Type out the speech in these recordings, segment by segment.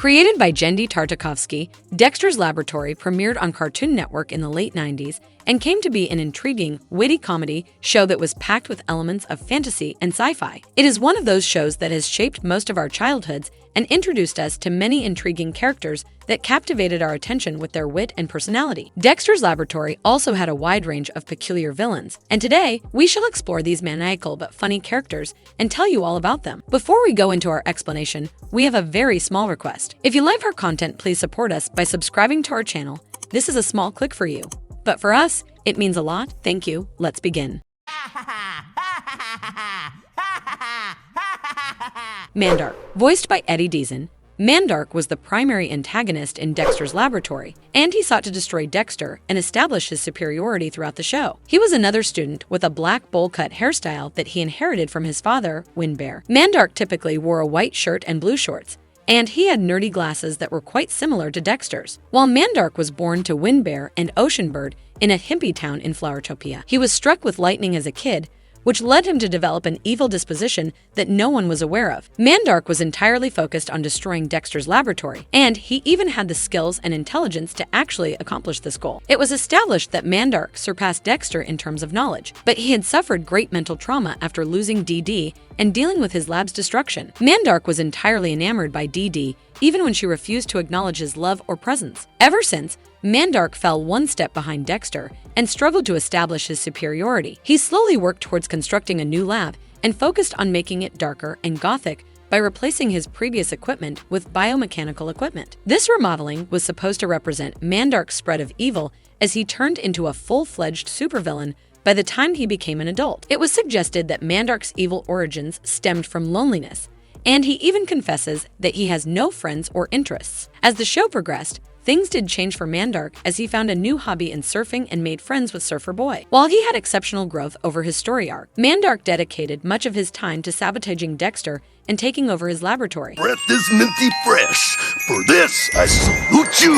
Created by Jendi Tartakovsky, Dexter's Laboratory premiered on Cartoon Network in the late 90s and came to be an intriguing, witty comedy show that was packed with elements of fantasy and sci-fi. It is one of those shows that has shaped most of our childhoods and introduced us to many intriguing characters that captivated our attention with their wit and personality. Dexter's Laboratory also had a wide range of peculiar villains, and today we shall explore these maniacal but funny characters and tell you all about them. Before we go into our explanation, we have a very small request. If you like our content, please support us by subscribing to our channel. This is a small click for you, but for us, it means a lot. Thank you. Let's begin. Mandark. Voiced by Eddie Deason, Mandark was the primary antagonist in Dexter's Laboratory, and he sought to destroy Dexter and establish his superiority throughout the show. He was another student with a black bowl-cut hairstyle that he inherited from his father, Windbear. Mandark typically wore a white shirt and blue shorts, and he had nerdy glasses that were quite similar to Dexter's. While Mandark was born to Windbear and Oceanbird in a hippie town in Flowertopia, he was struck with lightning as a kid, which led him to develop an evil disposition that no one was aware of. Mandark was entirely focused on destroying Dexter's laboratory, and he even had the skills and intelligence to actually accomplish this goal. It was established that Mandark surpassed Dexter in terms of knowledge, but he had suffered great mental trauma after losing DD and dealing with his lab's destruction. Mandark was entirely enamored by DD, even when she refused to acknowledge his love or presence. Ever since, Mandark fell one step behind Dexter and struggled to establish his superiority. He slowly worked towards constructing a new lab and focused on making it darker and gothic by replacing his previous equipment with biomechanical equipment. This remodeling was supposed to represent Mandark's spread of evil as he turned into a full-fledged supervillain by the time he became an adult. It was suggested that Mandark's evil origins stemmed from loneliness, and he even confesses that he has no friends or interests. As the show progressed, things did change for Mandark as he found a new hobby in surfing and made friends with Surfer Boy. While he had exceptional growth over his story arc, Mandark dedicated much of his time to sabotaging Dexter and taking over his laboratory. Breath is minty fresh. For this, I salute you.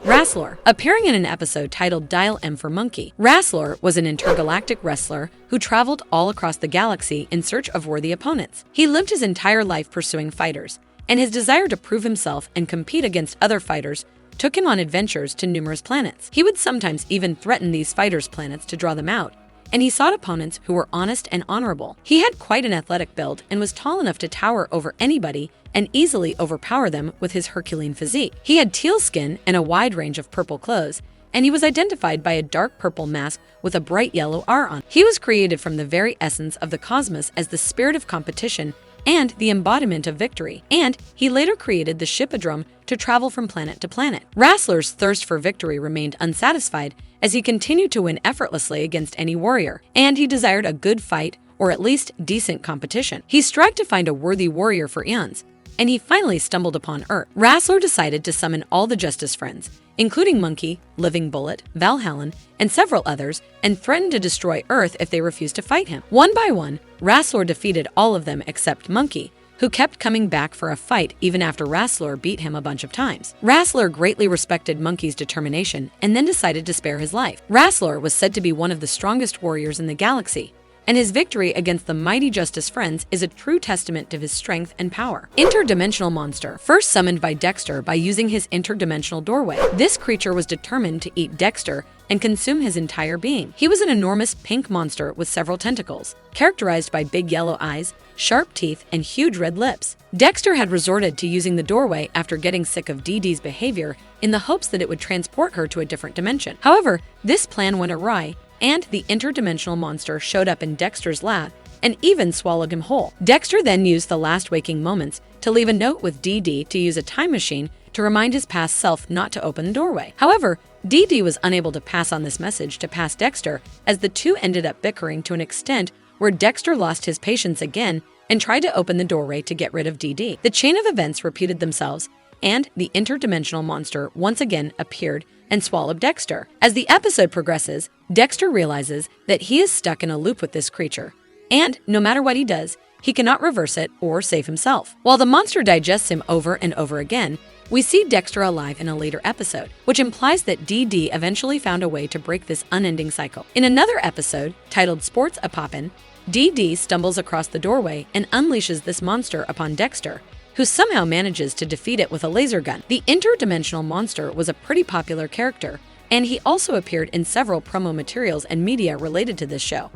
Rasor. Appearing in an episode titled Dial M for Monkey, Rasor was an intergalactic wrestler who traveled all across the galaxy in search of worthy opponents. He lived his entire life pursuing fighters, and his desire to prove himself and compete against other fighters took him on adventures to numerous planets. He would sometimes even threaten these fighters' planets to draw them out, and he sought opponents who were honest and honorable. He had quite an athletic build and was tall enough to tower over anybody and easily overpower them with his Herculean physique. He had teal skin and a wide range of purple clothes, and he was identified by a dark purple mask with a bright yellow R on it. He was created from the very essence of the cosmos as the spirit of competition and the embodiment of victory, and he later created the Shippodrome to travel from planet to planet. Rasor's thirst for victory remained unsatisfied as he continued to win effortlessly against any warrior, and he desired a good fight or at least decent competition. He strived to find a worthy warrior for eons, and he finally stumbled upon Earth. Rasor decided to summon all the Justice Friends, including Monkey, Living Bullet, Valhallan, and several others, and threatened to destroy Earth if they refused to fight him. One by one, Rasor defeated all of them except Monkey, who kept coming back for a fight even after Rasor beat him a bunch of times. Rasor greatly respected Monkey's determination and then decided to spare his life. Rasor was said to be one of the strongest warriors in the galaxy, and his victory against the mighty Justice Friends is a true testament to his strength and power. Interdimensional Monster. First summoned by Dexter by using his interdimensional doorway, this creature was determined to eat Dexter and consume his entire being. He was an enormous pink monster with several tentacles, characterized by big yellow eyes, sharp teeth, and huge red lips. Dexter had resorted to using the doorway after getting sick of DD's behavior in the hopes that it would transport her to a different dimension. However, this plan went awry, and the interdimensional monster showed up in Dexter's lab and even swallowed him whole. Dexter then used the last waking moments to leave a note with DD to use a time machine to remind his past self not to open the doorway. However, DD was unable to pass on this message to past Dexter, as the two ended up bickering to an extent where Dexter lost his patience again and tried to open the doorway to get rid of DD. The chain of events repeated themselves, and the interdimensional monster once again appeared and swallowed Dexter. As the episode progresses, Dexter realizes that he is stuck in a loop with this creature, and no matter what he does, he cannot reverse it or save himself. While the monster digests him over and over again, we see Dexter alive in a later episode, which implies that DD eventually found a way to break this unending cycle. In another episode, titled Sports A Poppin', DD stumbles across the doorway and unleashes this monster upon Dexter, who somehow manages to defeat it with a laser gun. The Interdimensional Monster was a pretty popular character, and he also appeared in several promo materials and media related to this show.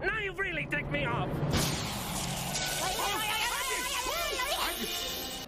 Now you've really ticked me off.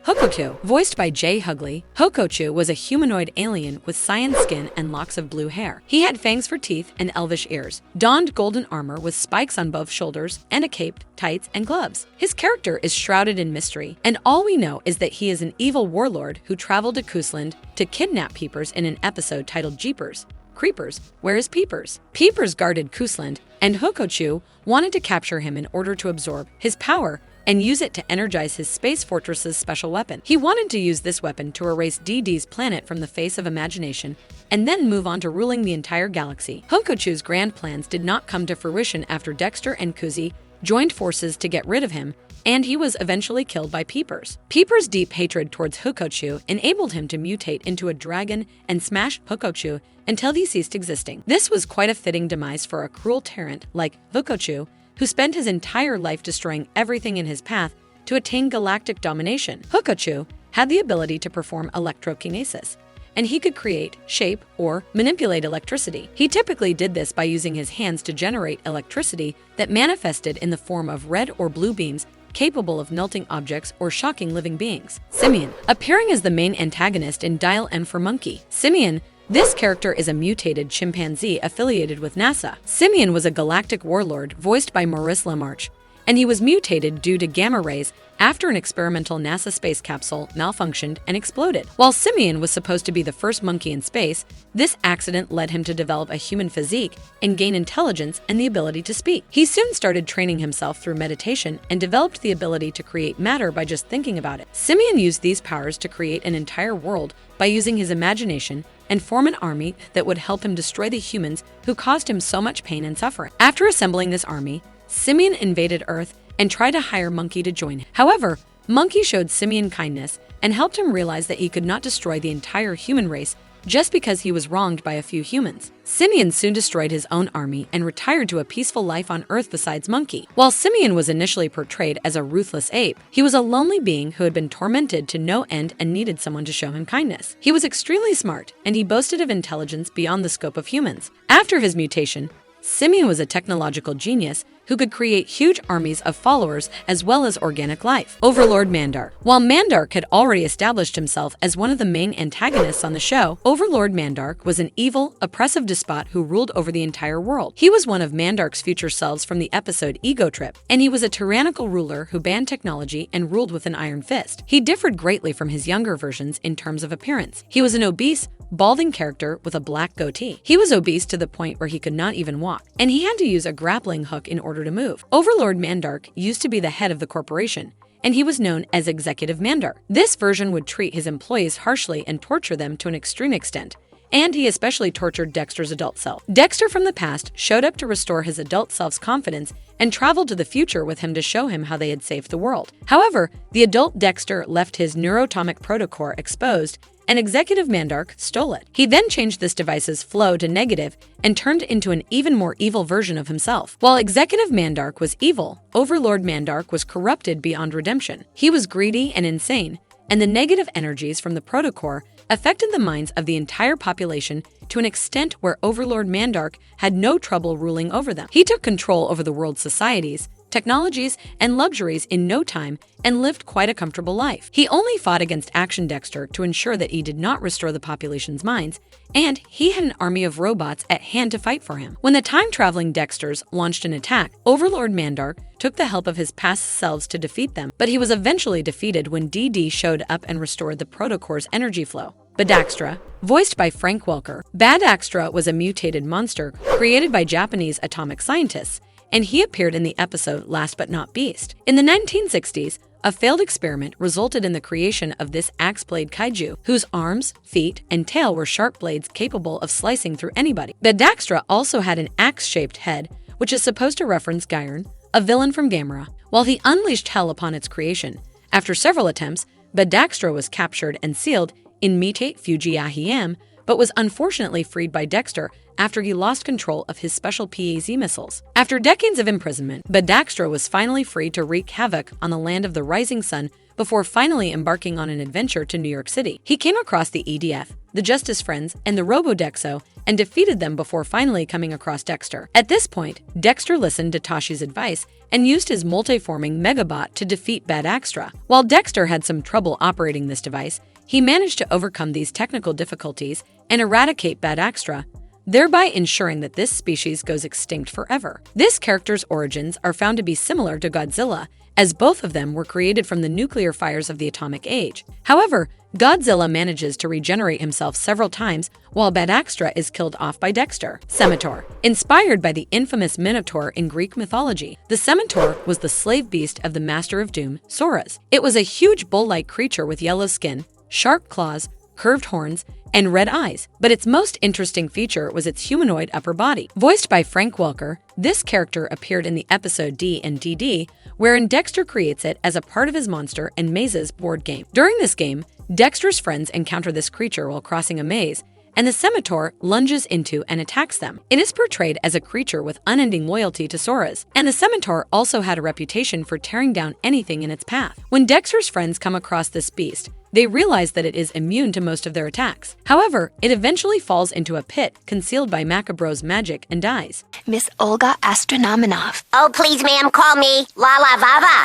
Hoku, voiced by Jay Hugley, Hoku was a humanoid alien with cyan skin and locks of blue hair. He had fangs for teeth and elvish ears, donned golden armor with spikes on both shoulders, and a cape, tights, and gloves. His character is shrouded in mystery, and all we know is that he is an evil warlord who traveled to Koosland to kidnap Peepers in an episode titled Jeepers Creepers, where is Peepers? Peepers guarded Koosland, and Hoku wanted to capture him in order to absorb his power and use it to energize his space fortress's special weapon. He wanted to use this weapon to erase DD's planet from the face of imagination and then move on to ruling the entire galaxy. Hoku's grand plans did not come to fruition after Dexter and Kuzi joined forces to get rid of him, and he was eventually killed by Peepers. Peepers' deep hatred towards Hoku enabled him to mutate into a dragon and smash Hoku until he ceased existing. This was quite a fitting demise for a cruel tyrant like Hoku, who spent his entire life destroying everything in his path to attain galactic domination. Hoku had the ability to perform electrokinesis, and he could create, shape, or manipulate electricity. He typically did this by using his hands to generate electricity that manifested in the form of red or blue beams capable of melting objects or shocking living beings. Simeon, appearing as the main antagonist in Dial M for Monkey. Simeon, this character is a mutated chimpanzee affiliated with NASA. Simeon was a galactic warlord voiced by Maurice LaMarche, and he was mutated due to gamma rays after an experimental NASA space capsule malfunctioned and exploded. While Simeon was supposed to be the first monkey in space, this accident led him to develop a human physique and gain intelligence and the ability to speak. He soon started training himself through meditation and developed the ability to create matter by just thinking about it. Simeon used these powers to create an entire world by using his imagination and form an army that would help him destroy the humans who caused him so much pain and suffering. After assembling this army, Simeon invaded Earth and tried to hire Monkey to join him. However, Monkey showed Simeon kindness and helped him realize that he could not destroy the entire human race just because he was wronged by a few humans. Simeon soon destroyed his own army and retired to a peaceful life on Earth besides Monkey. While Simeon was initially portrayed as a ruthless ape, he was a lonely being who had been tormented to no end and needed someone to show him kindness. He was extremely smart, and he boasted of intelligence beyond the scope of humans. After his mutation, Simeon was a technological genius who could create huge armies of followers as well as organic life. Overlord Mandark. While Mandark had already established himself as one of the main antagonists on the show, Overlord Mandark was an evil, oppressive despot who ruled over the entire world. He was one of Mandark's future selves from the episode Ego Trip, and he was a tyrannical ruler who banned technology and ruled with an iron fist. He differed greatly from his younger versions in terms of appearance. He was an obese, balding character with a black goatee. He was obese to the point where he could not even walk, and he had to use a grappling hook in order to move. Overlord Mandark used to be the head of the corporation, and he was known as Executive Mandark. This version would treat his employees harshly and torture them to an extreme extent, and he especially tortured Dexter's adult self. Dexter from the past showed up to restore his adult self's confidence and traveled to the future with him to show him how they had saved the world. However, the adult Dexter left his neuroatomic protocore exposed, and Executive Mandark stole it. He then changed this device's flow to negative and turned into an even more evil version of himself. While Executive Mandark was evil, Overlord Mandark was corrupted beyond redemption. He was greedy and insane, and the negative energies from the protocore affected the minds of the entire population to an extent where Overlord Mandark had no trouble ruling over them. He took control over the world's societies, technologies, and luxuries in no time and lived quite a comfortable life. He only fought against Action Dexter to ensure that he did not restore the population's minds, and he had an army of robots at hand to fight for him. When the time-traveling Dexters launched an attack, Overlord Mandark took the help of his past selves to defeat them, but he was eventually defeated when DD showed up and restored the protocore's energy flow. Bada Dextra, voiced by Frank Welker. Bada Dextra was a mutated monster created by Japanese atomic scientists, and he appeared in the episode Last But Not Beast. In the 1960s, a failed experiment resulted in the creation of this axe-blade kaiju, whose arms, feet, and tail were sharp blades capable of slicing through anybody. Bada Dextra also had an axe-shaped head, which is supposed to reference Gyron, a villain from Gamera. While he unleashed hell upon its creation, after several attempts, Bada Dextra was captured and sealed in Mitate Fujiahiem, but was unfortunately freed by Dexter after he lost control of his special PAZ missiles. After decades of imprisonment, Bada Dextra was finally free to wreak havoc on the land of the rising sun before finally embarking on an adventure to New York City. He came across the EDF, the Justice Friends, and the Robo-Dexo, and defeated them before finally coming across Dexter. At this point, Dexter listened to Tashi's advice and used his multiforming Megabot to defeat Bada Dextra. While Dexter had some trouble operating this device, he managed to overcome these technical difficulties and eradicate Bada Dextra, thereby ensuring that this species goes extinct forever. This character's origins are found to be similar to Godzilla, as both of them were created from the nuclear fires of the atomic age. However, Godzilla manages to regenerate himself several times, while Bada Dextra is killed off by Dexter. Scimitar. Inspired by the infamous Minotaur in Greek mythology, the Scimitar was the slave beast of the Master of Doom, Soras. It was a huge bull-like creature with yellow skin, sharp claws, curved horns, and red eyes, but its most interesting feature was its humanoid upper body. Voiced by Frank Welker, this character appeared in the episode D and DD, wherein Dexter creates it as a part of his Monster and Mazes board game. During this game, Dexter's friends encounter this creature while crossing a maze, and the Scimitar lunges into and attacks them. It is portrayed as a creature with unending loyalty to Soras, and the Scimitar also had a reputation for tearing down anything in its path. When Dexter's friends come across this beast, they realize that it is immune to most of their attacks. However, it eventually falls into a pit concealed by Macabro's magic and dies. Miss Olga Astronominov. Oh, please, ma'am, call me Laava.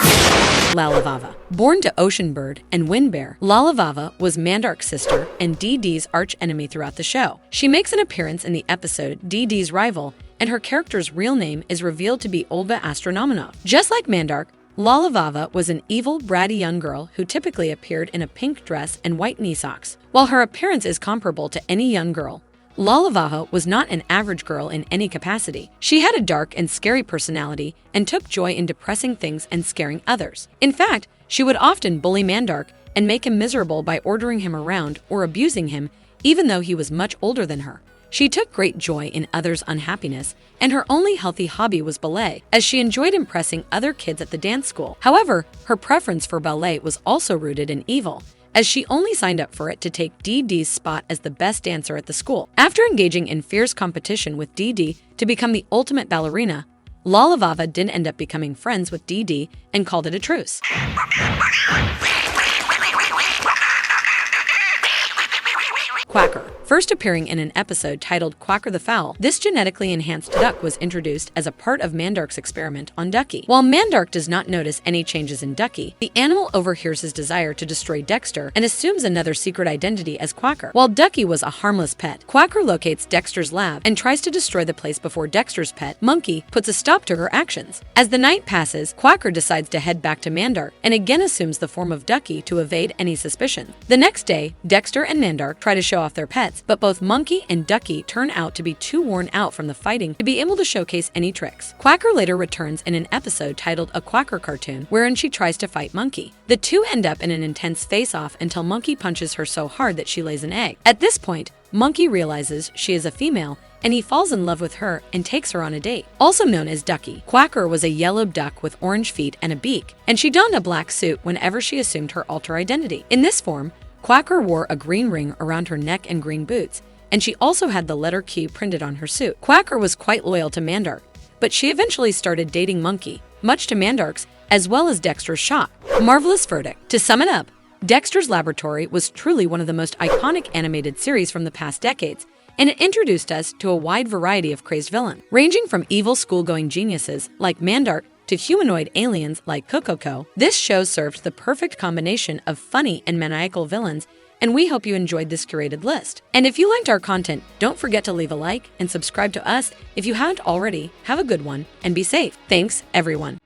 Laava. Born to Ocean Bird and Wind Bear, Laava was Mandark's sister and DD's archenemy throughout the show. She makes an appearance in the episode DD's Rival, and her character's real name is revealed to be Olga Astronominov. Just like Mandark, Laava was an evil, bratty young girl who typically appeared in a pink dress and white knee socks. While her appearance is comparable to any young girl, Laava was not an average girl in any capacity. She had a dark and scary personality and took joy in depressing things and scaring others. In fact, she would often bully Mandark and make him miserable by ordering him around or abusing him, even though he was much older than her. She took great joy in others' unhappiness, and her only healthy hobby was ballet, as she enjoyed impressing other kids at the dance school. However, her preference for ballet was also rooted in evil, as she only signed up for it to take DD's spot as the best dancer at the school. After engaging in fierce competition with DD to become the ultimate ballerina, Laava didn't end up becoming friends with DD and called it a truce. Quacker. First appearing in an episode titled Quacker the Fowl, this genetically enhanced duck was introduced as a part of Mandark's experiment on Ducky. While Mandark does not notice any changes in Ducky, the animal overhears his desire to destroy Dexter and assumes another secret identity as Quacker. While Ducky was a harmless pet, Quacker locates Dexter's lab and tries to destroy the place before Dexter's pet, Monkey, puts a stop to her actions. As the night passes, Quacker decides to head back to Mandark and again assumes the form of Ducky to evade any suspicion. The next day, Dexter and Mandark try to show off their pets, but both Monkey and Ducky turn out to be too worn out from the fighting to be able to showcase any tricks. Quacker later returns in an episode titled A Quacker Cartoon, wherein she tries to fight Monkey. The two end up in an intense face-off until Monkey punches her so hard that she lays an egg. At this point, Monkey realizes she is a female, and he falls in love with her and takes her on a date. Also known as Ducky, Quacker was a yellow duck with orange feet and a beak, and she donned a black suit whenever she assumed her alter identity. In this form, Quacker wore a green ring around her neck and green boots, and she also had the letter Q printed on her suit. Quacker was quite loyal to Mandark, but she eventually started dating Monkey, much to Mandark's as well as Dexter's shock. Marvelous verdict. To sum it up, Dexter's Laboratory was truly one of the most iconic animated series from the past decades, and it introduced us to a wide variety of crazed villains, ranging from evil school-going geniuses like Mandark to humanoid aliens like Kokoko. This show served the perfect combination of funny and maniacal villains, and we hope you enjoyed this curated list. And if you liked our content, don't forget to leave a like and subscribe to us if you haven't already. Have a good one and be safe. Thanks, everyone.